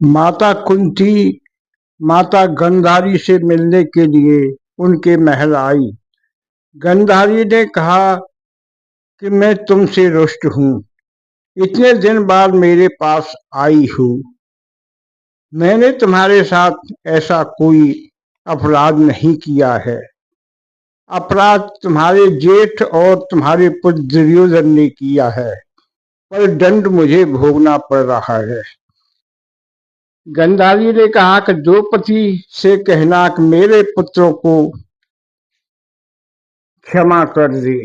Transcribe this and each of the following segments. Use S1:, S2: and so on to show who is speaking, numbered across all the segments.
S1: माता कुंती माता गंधारी से मिलने के लिए उनके महल आई। गंधारी ने कहा कि मैं तुमसे रुष्ट हूँ, इतने दिन बाद मेरे पास आई हूँ। मैंने तुम्हारे साथ ऐसा कोई अपराध नहीं किया है। अपराध तुम्हारे जेठ और तुम्हारे पुत्र दुर्योधन ने किया है, पर दंड मुझे भोगना पड़ रहा है। गंधारी ने कहा कि द्रौपदी से कहना कि मेरे पुत्रों को क्षमा कर दे।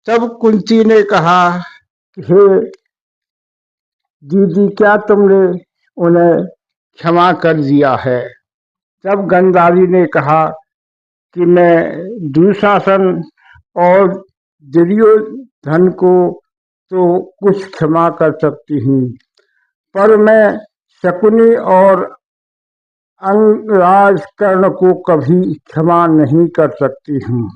S1: तब कुंती ने कहा कि हे दीदी, क्या तुमने उन्हें क्षमा कर दिया है? तब गंधारी ने कहा कि मैं दुशासन और दुर्योधन को तो कुछ क्षमा कर सकती हूँ, पर मैं शकुनी और अंगराज कर्ण को कभी क्षमा नहीं कर सकती हूँ,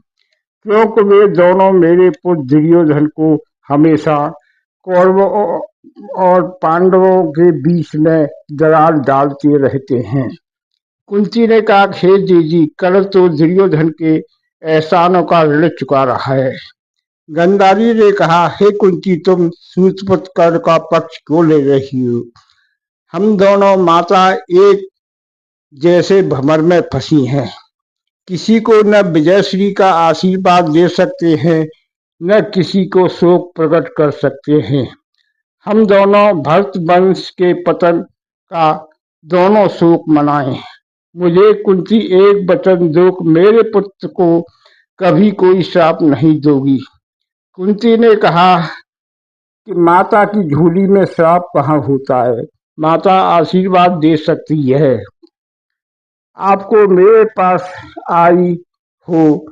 S1: क्योंकि वे दोनों मेरे पुत्र दुर्योधन को हमेशा कौरवों और पांडवों के बीच में दरार डालते रहते हैं। कुंती ने कहा, हे दीदी, कर्ण तो दुर्योधन के एहसानों का ऋण चुका रहा है। गंधारी ने कहा, हे कुंती, तुम सूतपुत्र कर्ण का पक्ष क्यों ले रही हो? हम दोनों माता एक जैसे भंवर में फंसी हैं। किसी को न विजयश्री का आशीर्वाद दे सकते हैं, न किसी को शोक प्रकट कर सकते हैं। हम दोनों भरत वंश के पतन का दोनों शोक मनाएं। मुझे कुंती एक वचन दो कि मेरे पुत्र को कभी कोई श्राप नहीं दोगी। कुंती ने कहा कि माता की झोली में श्राप कहाँ होता है, माता आशीर्वाद दे सकती है। आपको मेरे पास आई हो,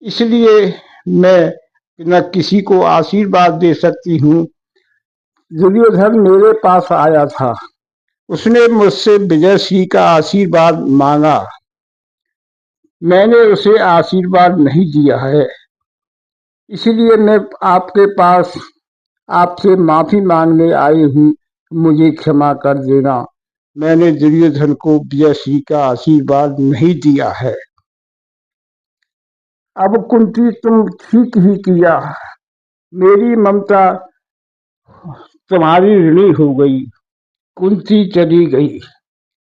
S1: इसलिए मैं न किसी को आशीर्वाद दे सकती हूँ। दुर्योधन मेरे पास आया था, उसने मुझसे विजयश्री का आशीर्वाद मांगा। मैंने उसे आशीर्वाद नहीं दिया है, इसलिए मैं आपके पास आपसे माफी मांगने आई हूँ। मुझे क्षमा कर देना, मैंने दुर्योधन को विजयश्री का आशीर्वाद नहीं दिया है। अब कुंती, तुम ठीक ही किया, मेरी ममता तुम्हारी ऋणी हो गई। कुंती चली गई।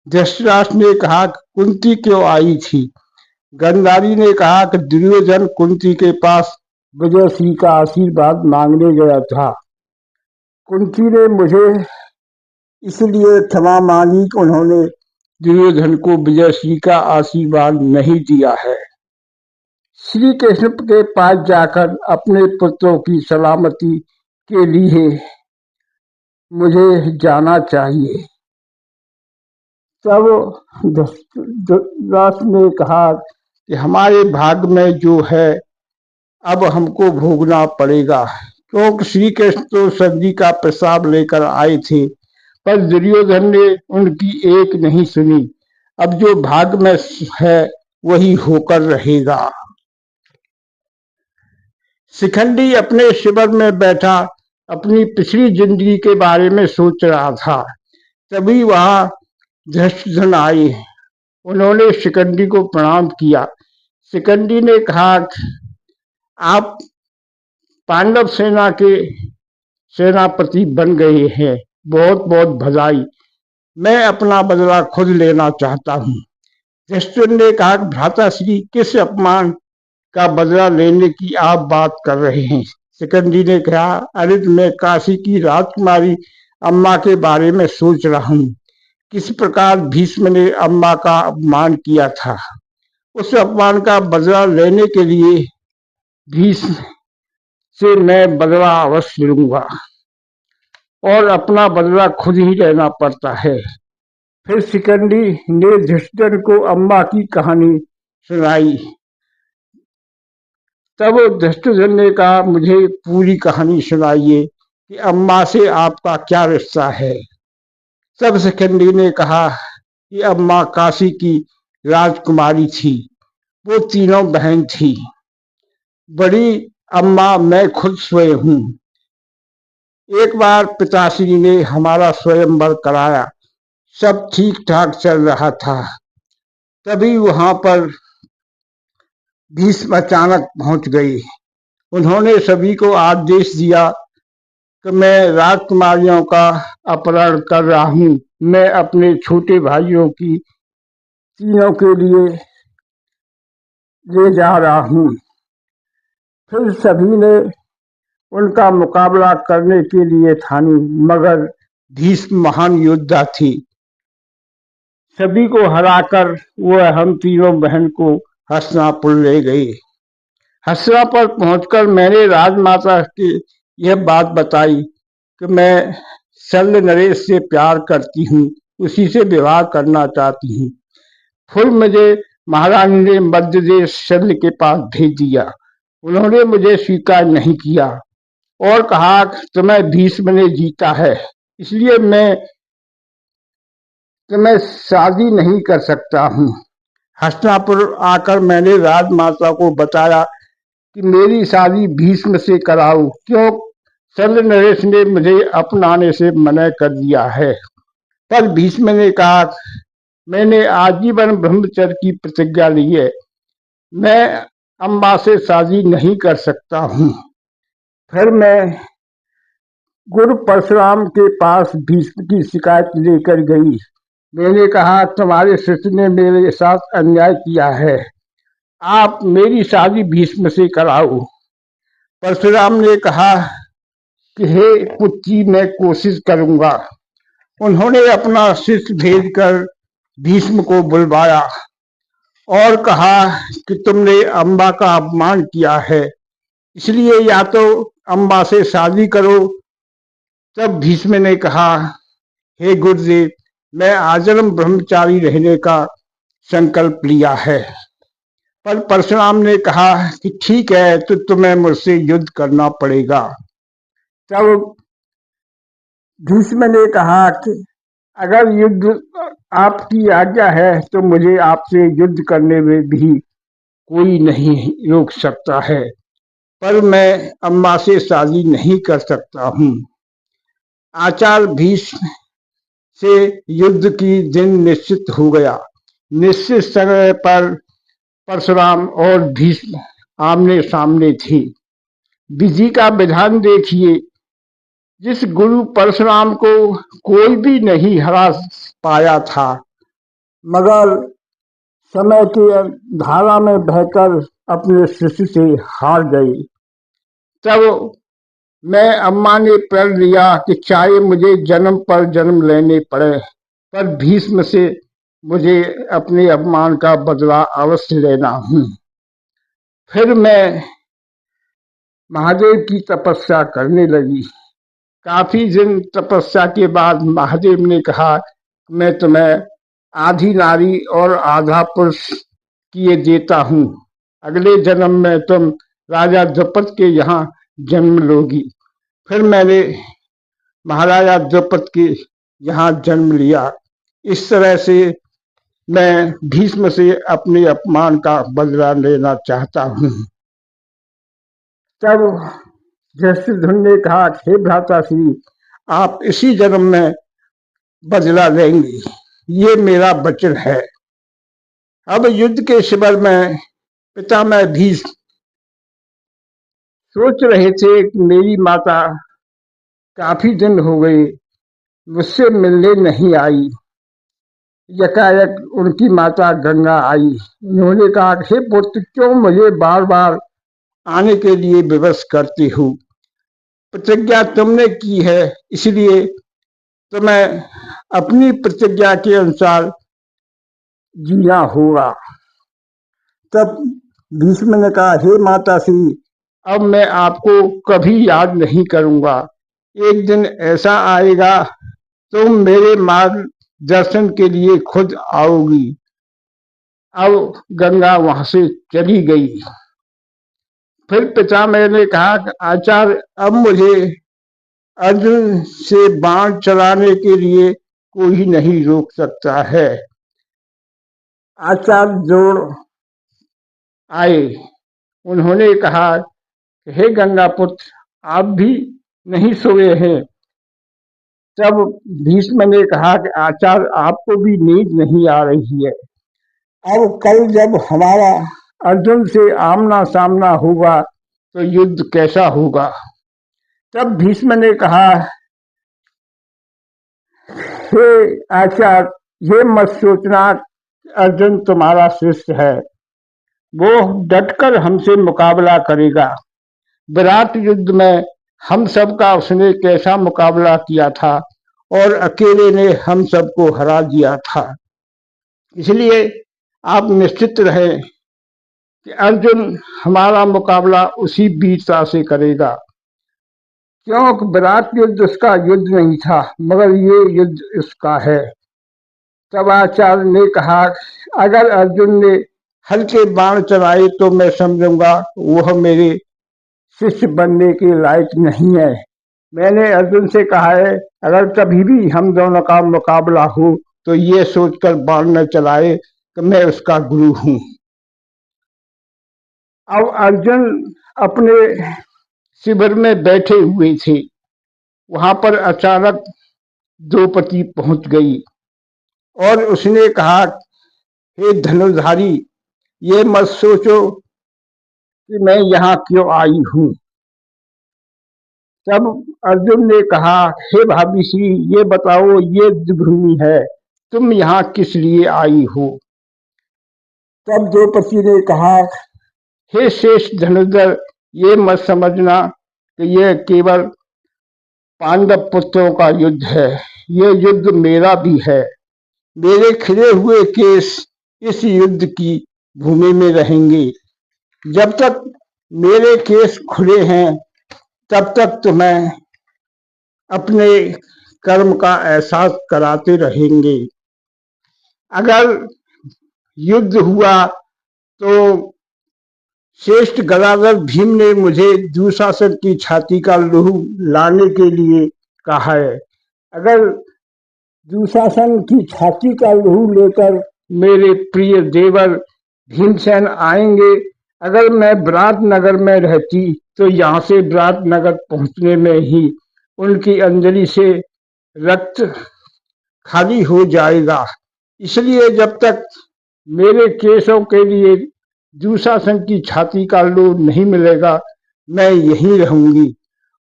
S1: धृतराष्ट्र ने कहा, कुंती क्यों आई थी? गंधारी ने कहा कि दुर्योधन कुंती के पास विजयश्री का आशीर्वाद मांगने गया था। कुंती ने मुझे इसलिए क्षमा मांगी कि उन्होंने दुर्योधन को विजयश्री का आशीर्वाद नहीं दिया है। श्री कृष्ण के पास जाकर अपने पुत्रों की सलामती के लिए मुझे जाना चाहिए। तब धृतराष्ट्र ने कहा कि हमारे भाग्य में जो है अब हमको भोगना पड़ेगा, क्योंकि श्री कृष्ण तो सब्जी का प्रसाद लेकर आए थे, पर दुर्योधन ने उनकी एक नहीं सुनी। अब जो भाग्य में है वही होकर रहेगा। शिखंडी अपने शिविर में बैठा अपनी पिछली जिंदगी के बारे में सोच रहा था। तभी वहां धृष्टद्युम्न आए। उन्होंने शिखंडी को प्रणाम किया। शिखंडी ने कहा, आप पांडव सेना के सेनापति बन गए हैं, बहुत बहुत बधाई। मैं अपना बदला खुद लेना चाहता हूँ। धृष्टद्युम्न ने कहा, भ्राताश्री, किस अपमान का बदला लेने की आप बात कर रहे हैं? शिखंडी ने कहा, अरे मैं काशी की राजकुमारी अम्मा के बारे में सोच रहा हूँ। किस प्रकार भीष्म ने अम्मा का अपमान किया था, उस अपमान का बदला लेने के लिए भीष्म से मैं बदला अवश्य लूंगा, और अपना बदला खुद ही लेना पड़ता है। फिर शिखंडी ने धृष्टद्युम्न को अम्मा की कहानी सुनाई। तब धृष्टद्युम्न ने कहा, मुझे पूरी कहानी सुनाइए कि अम्मा से आपका क्या रिश्ता है। तब शिखंडी ने कहा कि अम्मा काशी की राजकुमारी थी, वो तीनों बहन थी। बड़ी अम्मा मैं खुद स्वयं हूँ। एक बार पिताश्री ने हमारा स्वयंवर कराया। सब ठीक ठाक चल रहा था। तभी वहां पर भीष्म अचानक पहुंच गई। उन्होंने सभी को आदेश दिया कि मैं राजकुमारियों का अपहरण कर रहा हूँ। मैं अपने छोटे भाइयों की तीनों के लिए ले जा रहा हूँ। फिर सभी ने उनका मुकाबला करने के लिए ठानी, मगर भीष्म महान योद्धा थी। सभी को हराकर वह हम तीनों बहन को हस्तिनापुर ले गई। हस्तिनापुर पहुंचकर मैंने राजमाता की यह बात बताई कि मैं शल्य नरेश से प्यार करती हूँ, उसी से विवाह करना चाहती हूँ। फिर मुझे महारानी ने मध्य देश शल्य के पास भेज दिया। उन्होंने मुझे स्वीकार नहीं किया और कहा तुम्हें भीष्म ने जीता है, इसलिए मैं तुम्हें शादी नहीं कर सकता हूँ। हस्तिनापुर आकर मैंने राजमाता को बताया कि मेरी शादी भीष्म से कराओ, क्यों शल्य नरेश ने मुझे अपनाने से मना कर दिया है। पर भीष्म ने कहा मैंने आजीवन ब्रह्मचर्य की प्रतिज्ञा ली है, मैं अम्बा से शादी नहीं कर सकता हूँ। फिर मैं गुरु परशुराम के पास भीष्म की शिकायत लेकर गई। मैंने कहा तुम्हारे शिष्य ने मेरे साथ अन्याय किया है, आप मेरी शादी भीष्म से कराओ। परशुराम ने कहा कि हे पुत्री, मैं कोशिश करूंगा। उन्होंने अपना शिष्य भेजकर भीष्म को बुलवाया और कहा कि तुमने अम्बा का अपमान किया है, इसलिए या तो अम्बा से शादी करो। तब भीष्म ने कहा हे गुरुदेव, मैं आजीवन ब्रह्मचारी रहने का संकल्प लिया है। पर परशुराम ने कहा कि ठीक है, तो तुम्हें मुझसे युद्ध करना पड़ेगा। तब भीष्म ने कहा कि अगर युद्ध आपकी आज्ञा है तो मुझे आपसे युद्ध करने में भी कोई नहीं रोक सकता है, पर मैं अम्मा से शादी नहीं कर सकता हूँ। आचार्य भीष्म से युद्ध की दिन निश्चित हो गया। निश्चित समय पर परशुराम और भीष्म आमने सामने थे। विधि का विधान देखिए, जिस गुरु परशुराम को कोई भी नहीं हरा पाया था, मगर समय की धारा में बहकर अपने शिष्य से हार गए। तब मैं अम्मा ने प्रण लिया कि चाहे मुझे जन्म पर जन्म लेने पड़े, पर भीष्म से मुझे अपने अपमान का बदला अवश्य लेना हूँ। फिर मैं महादेव की तपस्या करने लगी। काफी दिन तपस्या के बाद महादेव ने कहा मैं तुम्हें आधी नारी और आधा पुरुष किए देता हूँ। अगले जन्म में तुम राजा द्रुपद के यहाँ जन्म लोगी। फिर मैंने महाराजा द्रुपद के यहाँ जन्म लिया। इस तरह से मैं भीष्म से अपने अपमान का बदला लेना चाहता हूँ। तब जशुधन ने कहा हे भ्राताश्री, आप इसी जन्म में बदला लेंगे, ये मेरा वचन है। अब युद्ध के शिविर में पितामह भीष्म सोच रहे थे कि मेरी माता काफी दिन हो गए मुझसे मिलने नहीं आई। यकायक उनकी माता गंगा आई। उन्होंने कहा हे पुत्र, क्यों मुझे बार बार आने के लिए विवश करती हूँ? प्रतिज्ञा तुमने की है, इसलिए तुम्हें अपनी प्रतिज्ञा के अनुसार जीना होगा। तब भीष्म ने कहा हे माता श्री, अब मैं आपको कभी याद नहीं करूंगा। एक दिन ऐसा आएगा तुम मेरे मार्गदर्शन के लिए खुद आओगी। अब गंगा वहां से चली गई। फिर पितामह ने कहा आचार्य, अब मुझे अर्जुन से बाण चलाने के लिए कोई नहीं रोक सकता है। आचार्य जोड़ आए। उन्होंने कहा हे गंगा पुत्र, आप भी नहीं सोए हैं। तब भीष्म ने कहा कि आचार्य, आपको भी नींद नहीं आ रही है? अब कल जब हमारा अर्जुन से आमना सामना होगा तो युद्ध कैसा होगा? तब भीष्म ने कहा, हे आचार्य, ये मत सोचना अर्जुन तुम्हारा शिष्य है, वो डटकर हमसे मुकाबला करेगा। विराट युद्ध में हम सबका उसने कैसा मुकाबला किया था और अकेले ने हम सबको हरा दिया था। इसलिए आप निश्चित रहें कि अर्जुन हमारा मुकाबला उसी वीरता से करेगा। क्योंकि विराट युद्ध उसका युद्ध नहीं था, मगर ये युद्ध उसका है। तब आचार्य ने कहा, अगर अर्जुन ने हल्के बाण चलाए तो मैं समझूंगा वह मेरे शिष्य बनने के लायक नहीं है। मैंने अर्जुन से कहा है, अगर कभी भी हम दोनों का मुकाबला हो तो ये सोचकर बाण न चलाए कि मैं उसका गुरु हूं। अब अर्जुन अपने शिविर में बैठे हुए थे। वहां पर अचानक द्रौपदी पहुंच गई और उसने कहा, हे धनुर्धारी, ये मत सोचो कि मैं यहाँ क्यों आई हूँ। तब अर्जुन ने कहा, हे भाभीश्री, ये बताओ, ये युद्धभूमि है, तुम यहाँ किस लिए आई हो? तब द्रौपदी ने कहा, हे श्रेष्ठ धनुर्धर, ये मत समझना कि यह केवल पांडव पुत्रों का युद्ध है, ये युद्ध मेरा भी है। मेरे खिले हुए केस इस युद्ध की भूमि में रहेंगे। जब तक मेरे केस खुले हैं तब तक तुम्हें अपने कर्म का एहसास कराते रहेंगे। अगर युद्ध हुआ तो श्रेष्ठ गदाधर भीम ने मुझे दुशासन की छाती का लहू लाने के लिए कहा है। अगर दुशासन की छाती का लहू लेकर मेरे प्रिय देवर भीमसेन आएंगे, अगर मैं विराट नगर में रहती तो यहाँ से विराट नगर पहुंचने में ही उनकी अंजलि से रक्त खाली हो जाएगा। इसलिए जब तक मेरे केसों के लिए दुशासन की छाती का लोड नहीं मिलेगा, मैं यहीं रहूंगी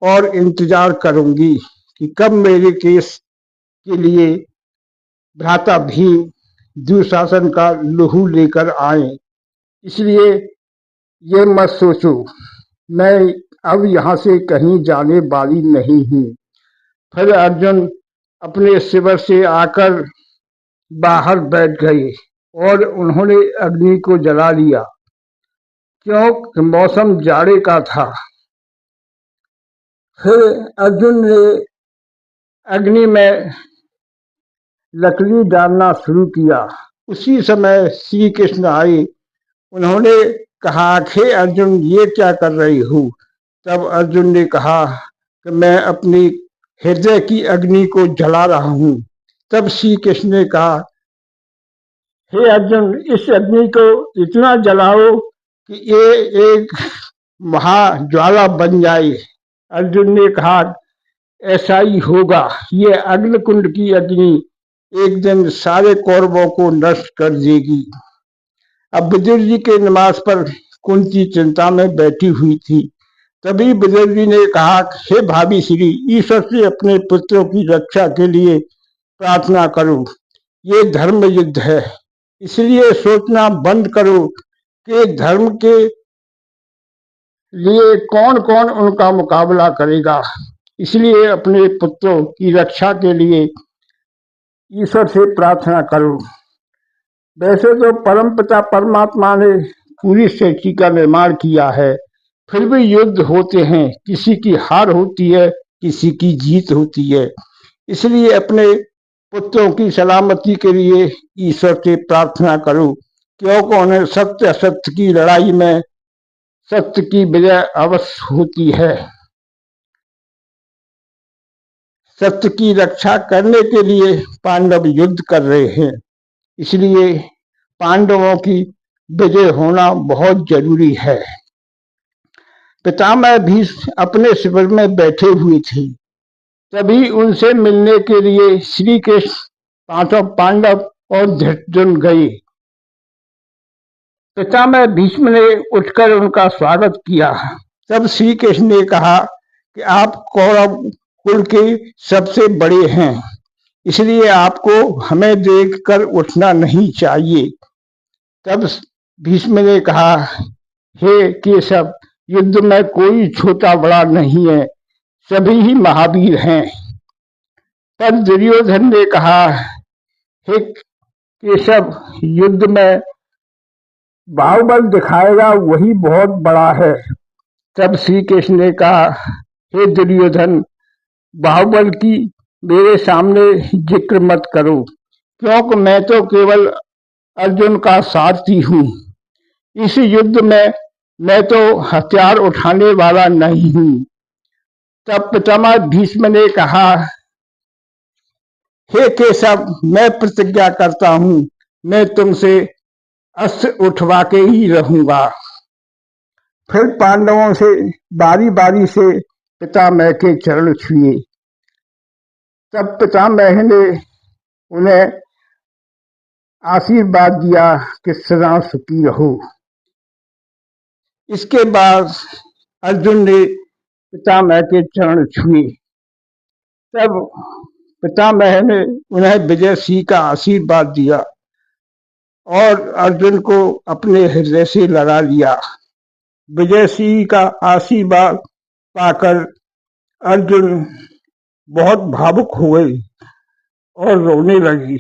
S1: और इंतजार करूंगी कि कब मेरे केस के लिए भ्राता भीम दुशासन का लहू लेकर आए। इसलिए ये मत सोचो, मैं अब यहाँ से कहीं जाने वाली नहीं हूँ। फिर अर्जुन अपने शिविर से आकर बाहर बैठ गए और उन्होंने अग्नि को जला लिया, क्योंकि मौसम जाड़े का था। फिर अर्जुन ने अग्नि में लकड़ी डालना शुरू किया। उसी समय श्री कृष्ण आए। उन्होंने कहा, हे अर्जुन, ये क्या कर रही हो? तब अर्जुन ने कहा कि मैं अपनी हृदय की अग्नि को जला रहा हूँ। तब श्री कृष्ण ने कहा, हे अर्जुन, इस अग्नि को इतना जलाओ कि ये एक महाज्वाला बन जाए। अर्जुन ने कहा, ऐसा ही होगा। ये अग्निकुंड की अग्नि एक दिन सारे कौरवों को नष्ट कर देगी। अब विदुर जी के निवास पर कुंती चिंता में बैठी हुई थी। तभी विदुर जी ने कहा, हे भाभी श्री, ईश्वर से अपने पुत्रों की रक्षा के लिए प्रार्थना करो। ये धर्म युद्ध है, इसलिए सोचना बंद करो कि धर्म के लिए कौन कौन उनका मुकाबला करेगा। इसलिए अपने पुत्रों की रक्षा के लिए ईश्वर से प्रार्थना करो। वैसे तो परमपिता परमात्मा ने पूरी सृष्टि का निर्माण किया है, फिर भी युद्ध होते हैं, किसी की हार होती है, किसी की जीत होती है। इसलिए अपने पुत्रों की सलामती के लिए ईश्वर से प्रार्थना करो, क्योंकि उन्हें सत्य असत्य की लड़ाई में सत्य की विजय अवश्य होती है। सत्य की रक्षा करने के लिए पांडव युद्ध कर रहे हैं, इसलिए पांडवों की विजय होना बहुत जरूरी है। पितामह भीष्म अपने शिविर में बैठे हुए थे। तभी उनसे मिलने के लिए श्री कृष्ण, पांचों पांडव और धृतराष्ट्र गए। पितामह भीष्म ने उठकर उनका स्वागत किया। तब श्री कृष्ण ने कहा कि आप कौरव कुल के सबसे बड़े हैं, इसलिए आपको हमें देखकर उठना नहीं चाहिए। तब भीष्म ने कहा, हे केशव, युद्ध में कोई छोटा बड़ा नहीं है, सभी ही महावीर हैं। तब दुर्योधन ने कहा, हे केशव, युद्ध में बाहुबल दिखाएगा वही बहुत बड़ा है। तब श्री कृष्ण ने कहा, हे दुर्योधन, बाहुबल की मेरे सामने जिक्र मत करो, क्योंकि मैं तो केवल अर्जुन का सारथी हूँ। इस युद्ध में मैं तो हथियार उठाने वाला नहीं हूँ। तब पितामह भीष्म ने कहा, हे केशव, मैं प्रतिज्ञा करता हूँ, मैं तुमसे अस्त्र उठवा के ही रहूंगा। फिर पांडवों से बारी बारी से पितामह के चरण छुए। तब पितामह ने उन्हें आशीर्वाद दिया कि सदा सुखी रहो। इसके बाद अर्जुन ने पितामह के चरण छुए। तब पितामह ने उन्हें विजय सिंह का आशीर्वाद दिया और अर्जुन को अपने हृदय से लगा लिया। विजय सिंह का आशीर्वाद पाकर अर्जुन बहुत भावुक हुए और रोने लगी।